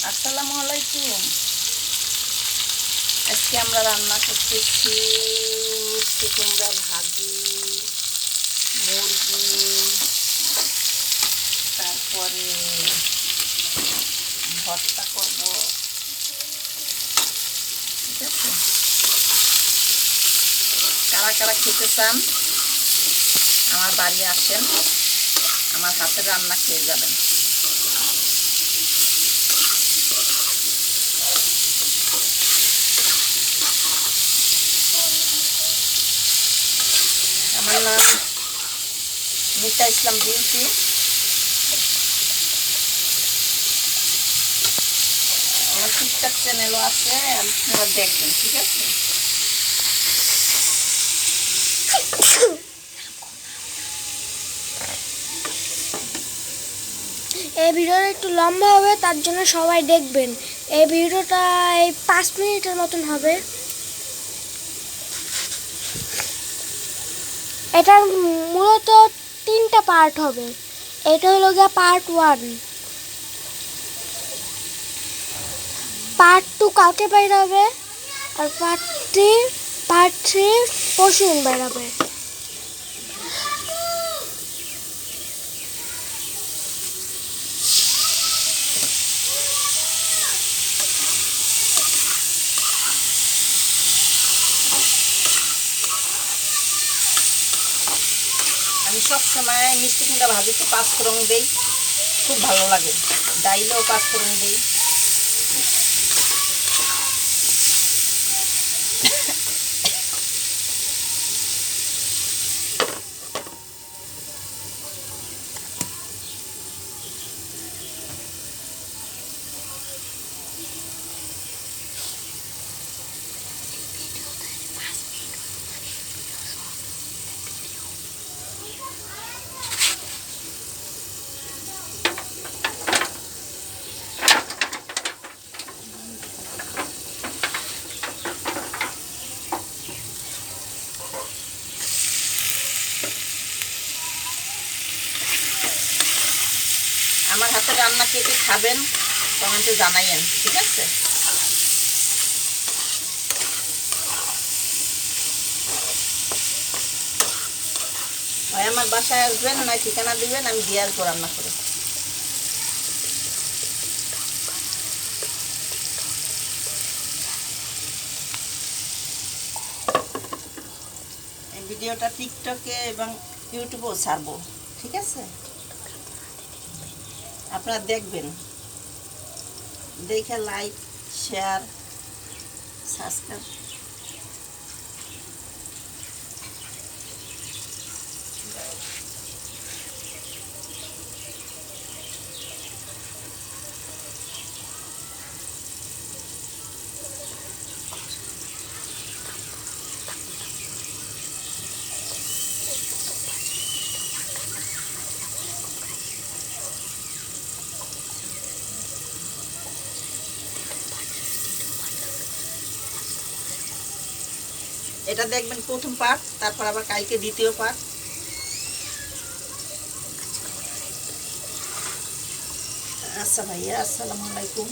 আসসালামু আলাইকুম। আজকে আমরা রান্না করতেছি মিষ্টি কুমড়া ভাজি, মুরগি, তারপরে ভর্তা করব। ঠিক আছে, কারা কারা খেতে চান আমার বাড়ি আসেন, আমার হাতের রান্না খেয়ে যাবেন। আমার নাম মিতা ইসলাম বিউটি। আমার টিকটক চ্যানেলও আছে, আপনারা দেখবেন। ঠিক আছে, এই ভিডিওটা একটু লম্বা হবে, তার জন্য সবাই দেখবেন। এই ভিডিওটা 5 মিনিটের মতন হবে। এটার মূলত 3টা পার্ট হবে। এটা হলো গিয়ে পার্ট 1, পার্ট 2 কালকে বাইর হবে, আর পার্ট 3 পরশুদিন বাইর হবে। আমি সবসময় মিষ্টি কুমড়া ভাজিতে 5 ফোড়ন দিই, খুব ভালো লাগে। ডাইলেও 5 ফোড়ন দিই। আমার হাতে রান্না কে কে খাবেন কমেন্টে জানাইয়েন। ঠিক আছে, হয় আমার বাসায় আসবেন, নয় ঠিকানা দিবেন, আমি দিয়ে আসবো রান্না করে। এই ভিডিওটা টিকটকে এবং ইউটিউবেও ছাড়বো। ঠিক আছে, আপনারা দেখবেন, দেখে লাইক, শেয়ার, সাবস্ক্রাইব। এটা দেখবেন প্রথম পার্ট, তারপর আবার কালকে দ্বিতীয় পার্ট। আচ্ছা ভাইয়া, আসসালামু আলাইকুম।